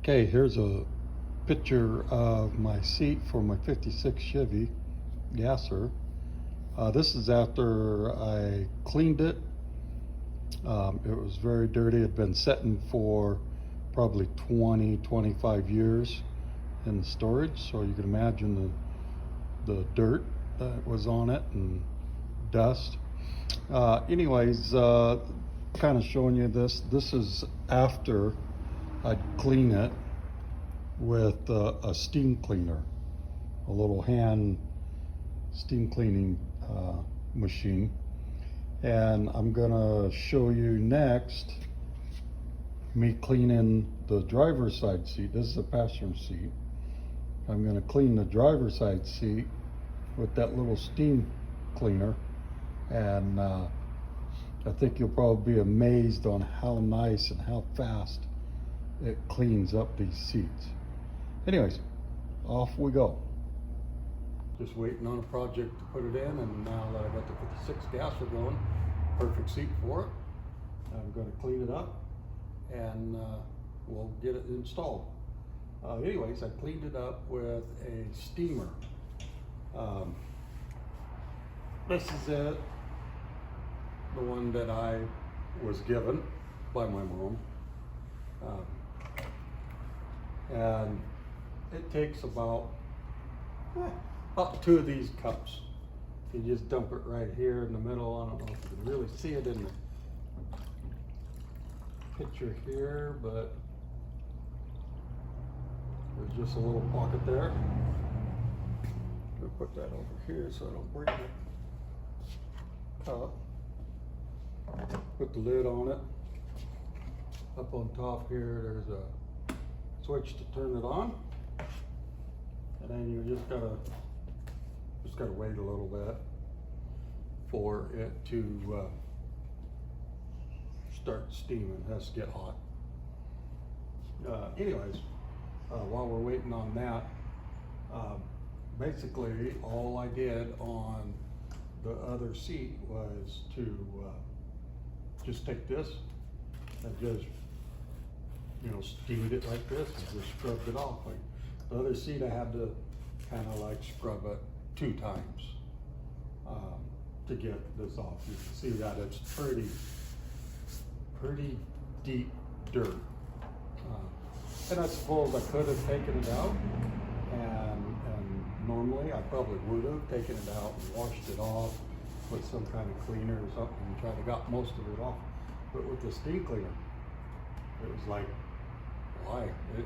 Okay, here's a picture of my seat for my 56 Chevy gasser. This is after I cleaned it. It was very dirty. It had been sitting for probably 25 years in the storage, so you can imagine the dirt that was on it and dust. Anyways, kind of showing you this. This is after I'd clean it with a steam cleaner, a little hand steam cleaning machine. And I'm gonna show you next me cleaning the driver's side seat. This is a passenger seat. I'm gonna clean the driver's side seat with that little steam cleaner, and I think you'll probably be amazed on how nice and how fast it cleans up these seats. Anyways, off we go. Just waiting on a project to put it in, and now that I got the 56 gasser going, perfect seat for it. I'm going to clean it up and we'll get it installed. Anyways, I cleaned it up with a steamer. This is it, the one that I was given by my mom. And it takes about two of these cups. You just dump it right here in the middle. I don't know if you can really see it in the picture here, but there's just a little pocket there. I'm gonna put that over here so I don't break the cup. Put the lid on it. Up on top here, there's a switch to turn it on. And then you just gotta wait a little bit for it to start steaming. It has to get hot. Anyways, while we're waiting on that, basically all I did on the other seat was to just take this and just, steamed it like this and just scrubbed it off. Like the other seat, I had to kind of like scrub it 2 times to get this off. You can see that it's pretty deep dirt. And I suppose I could have taken it out, and normally I probably would have taken it out and washed it off with some kind of cleaner or something and tried to got most of it off. But with the steam cleaner, it was like, why? It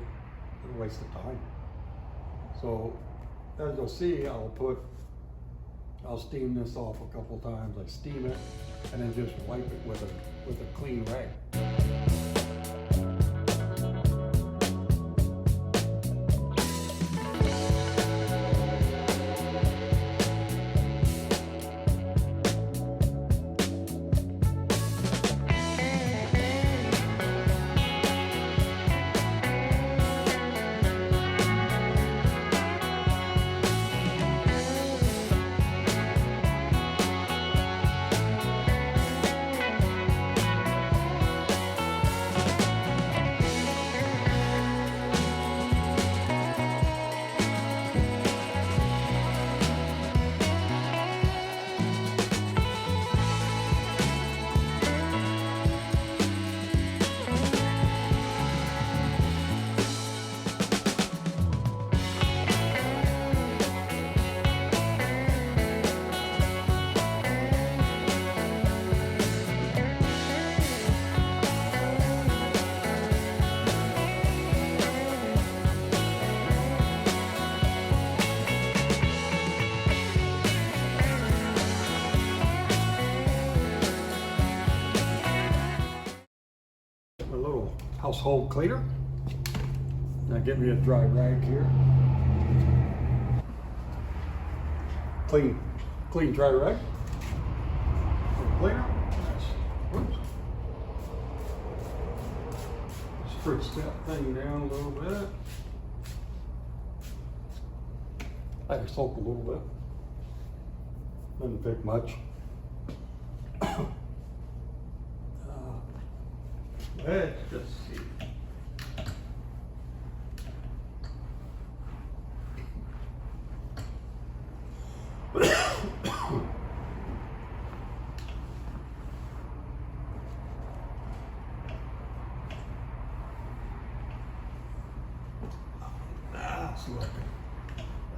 was a waste of time. So as you'll see, I'll steam this off a couple times. I steam it and then just wipe it with a clean rag. A little household cleaner. Now get me a dry rag here. Clean dry rag. Cleaner. Whoops. Spritz that thing down a little bit. I had to soak a little bit. Didn't take much. Let's just see.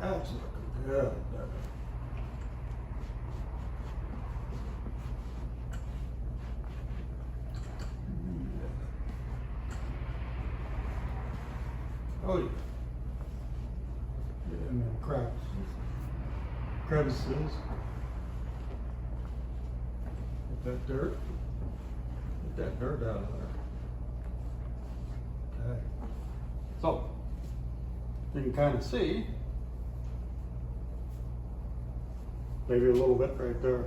That's looking good. Oh yeah. And then crevices. Get that dirt. Get that dirt out of there. Okay. So you can kind of see maybe a little bit right there.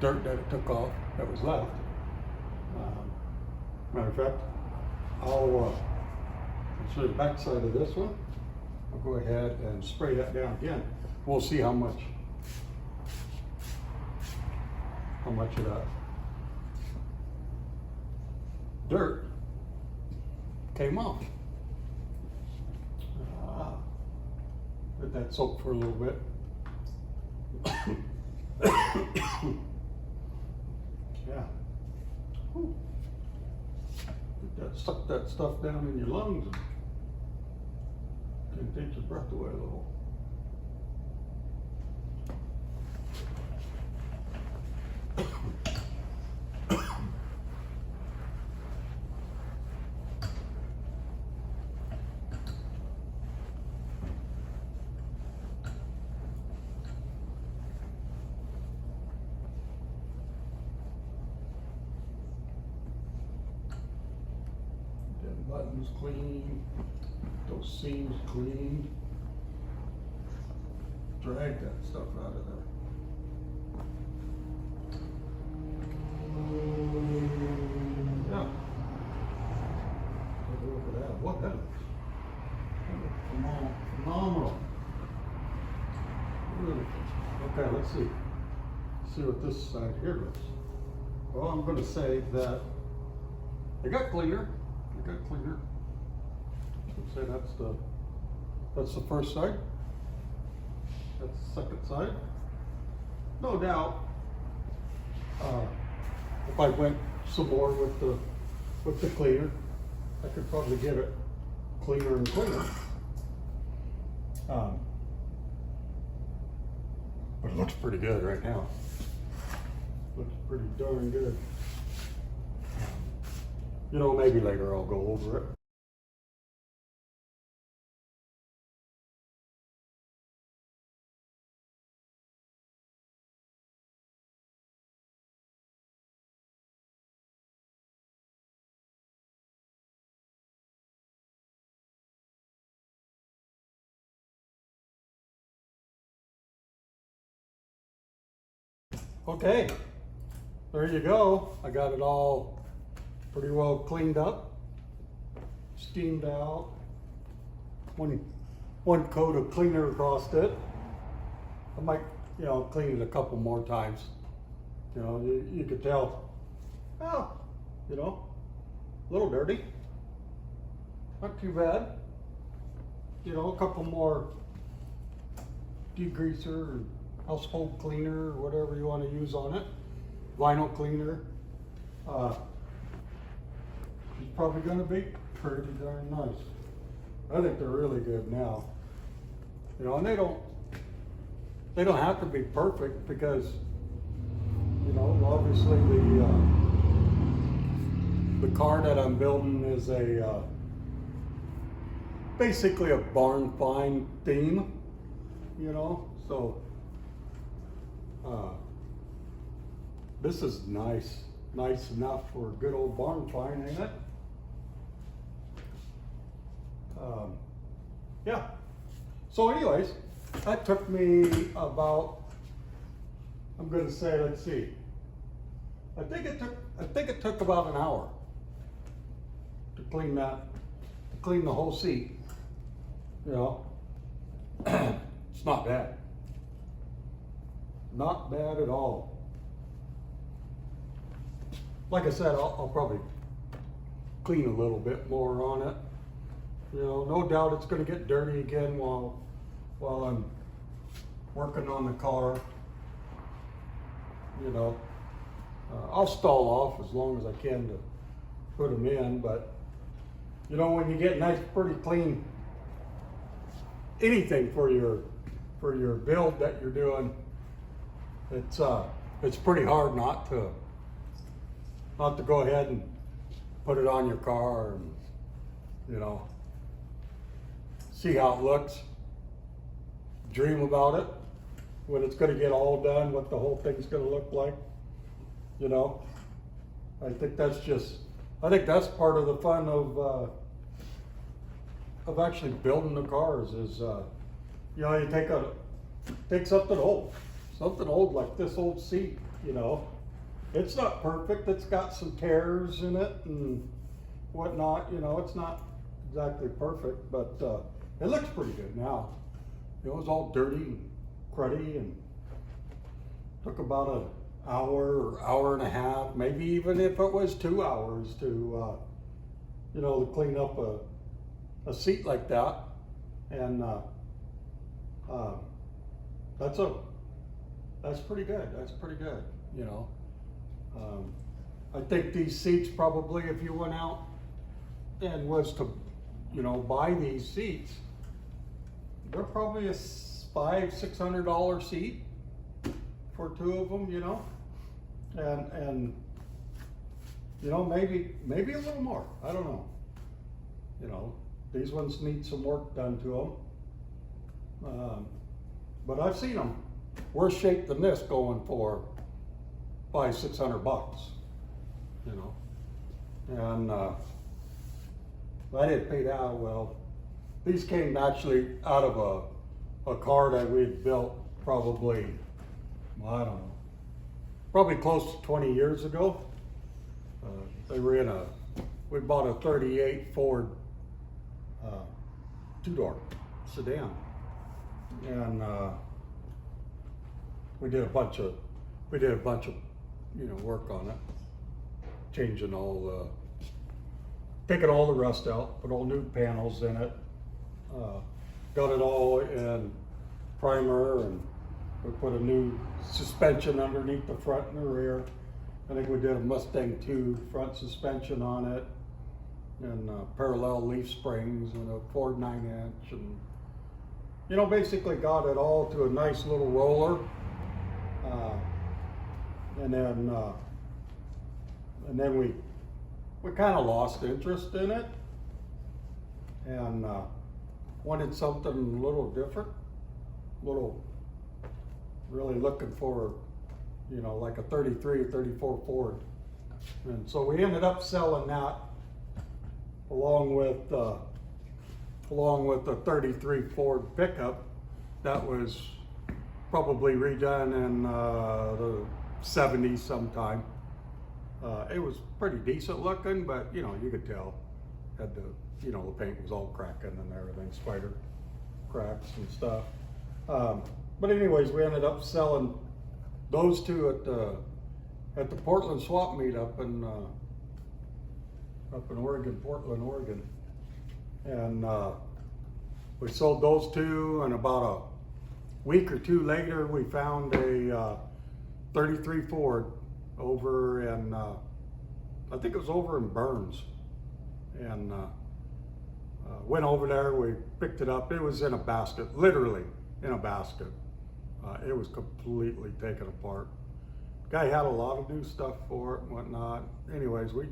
Dirt that it took off that was left. Matter of fact, I'll show the back side of this one. I'll go ahead and spray that down again. We'll see how much of that dirt came off. Let that soak for a little bit. Yeah. Whew. Suck that stuff down in your lungs and can take your breath away a little. Buttons clean, those seams cleaned. Drag that stuff out of there. Yeah. Take a look at that. What that looks phenomenal. Really. Okay, let's see. See what this side here looks. Well, I'm going to say that it got cleaner. Cleaner. Let's say that's the first side. That's the second side. No doubt, if I went some more with the cleaner, I could probably get it cleaner and cleaner. But it looks pretty good right now. Looks pretty darn good. You know, maybe later I'll go over it. Okay, there you go. I got it all pretty well cleaned up, steamed out, one coat of cleaner across it. I might, clean it a couple more times. You could tell, a little dirty, not too bad. A couple more degreaser or household cleaner or whatever you want to use on it, vinyl cleaner. It's probably going to be pretty darn nice. I think they're really good now. And they don't have to be perfect because, obviously the car that I'm building is basically a barn find theme, so this is nice enough for a good old barn find, ain't it? Yeah. So anyways, that took me about, I'm going to say, let's see. I think it took about an hour to clean the whole seat. It's not bad. Not bad at all. Like I said, I'll probably clean a little bit more on it. No doubt it's going to get dirty again while I'm working on the car. I'll stall off as long as I can to put them in, but You know, when you get nice, pretty clean, anything for your build that you're doing, it's pretty hard not to go ahead and put it on your car and, you know, see how it looks, dream about it, when it's going to get all done, what the whole thing's going to look like, you know. I think that's part of the fun of actually building the cars is, you know, you take something old like this old seat, you know. It's not perfect, it's got some tears in it and whatnot, you know, it's not exactly perfect, but it looks pretty good now. It was all dirty and cruddy and took about an hour or hour and a half, maybe even if it was 2 hours to, you know, to clean up a seat like that. And that's pretty good. That's pretty good, you know. I think these seats probably, if you went out and was to, you know, buy these seats, they're probably a $500-600 seat for 2 of them, you know, and you know, maybe a little more. I don't know. You know, these ones need some work done to them, but I've seen them worse shape than this going for $500-600, you know, and I didn't pay that well. These came actually out of a car that we had built probably, I don't know, probably close to 20 years ago. They were we bought a 38 Ford 2-door sedan, and we did a bunch of, you know, work on it, changing taking all the rust out, put all new panels in it, got it all in primer, and we put a new suspension underneath the front and the rear. I think we did a Mustang 2 front suspension on it, and parallel leaf springs and a Ford 9-inch, and, you know, basically got it all to a nice little roller. And then we kind of lost interest in it, and wanted something a little different, really looking for, you know, like a 33 or 34 Ford. And so we ended up selling that along with the 33 Ford pickup that was probably redone in the 70s sometime. It was pretty decent looking, but, you know, you could tell, you know, the paint was all cracking and everything, spider cracks and stuff. But anyways, we ended up selling those 2 at the Portland swap meet up in Oregon, Portland, Oregon. And we sold those 2, and about a week or 2 later, we found a 33 Ford over in, I think it was over in Burns, and went over there, we picked it up. It was in a basket, literally in a basket. It was completely taken apart. Guy had a lot of new stuff for it and whatnot. Anyways, we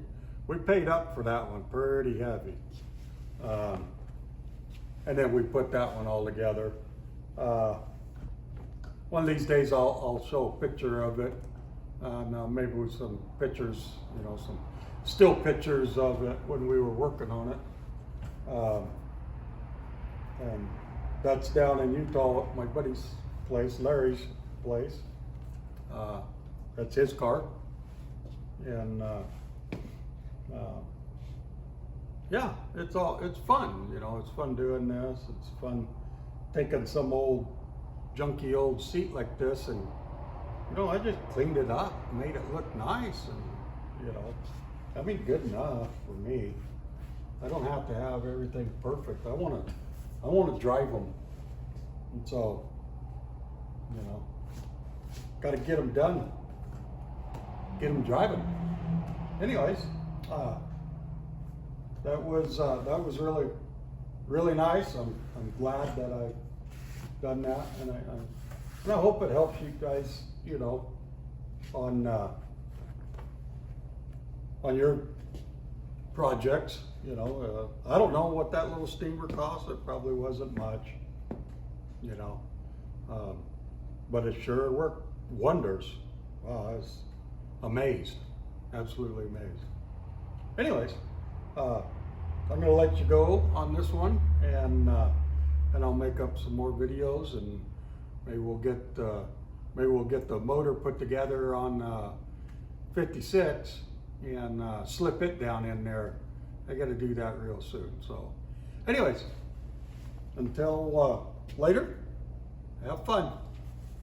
paid up for that one pretty heavy. And then we put that one all together. One of these days I'll show a picture of it. Now maybe with some pictures, you know, some still pictures of it when we were working on it. And that's down in Utah at my buddy's place, Larry's place. That's his car. And yeah, it's fun, you know, it's fun doing this. It's fun taking some junky old seat like this, and, you know, I just cleaned it up, made it look nice, and, you know, I mean, good enough for me. I don't have to have everything perfect. I want to drive them, and so, you know, got to get them done, get them driving. Anyways, that was really nice. I'm glad that I've done that, and I hope it helps you guys, you know, on your projects. You know, I don't know what that little steamer cost. It probably wasn't much, you know, but it sure worked wonders. Wow, I was amazed, absolutely amazed. Anyways, I'm gonna let you go on this one, and I'll make up some more videos, and maybe we'll get the motor put together on 56 and slip it down in there. I got to do that real soon. So, anyways, until later, have fun.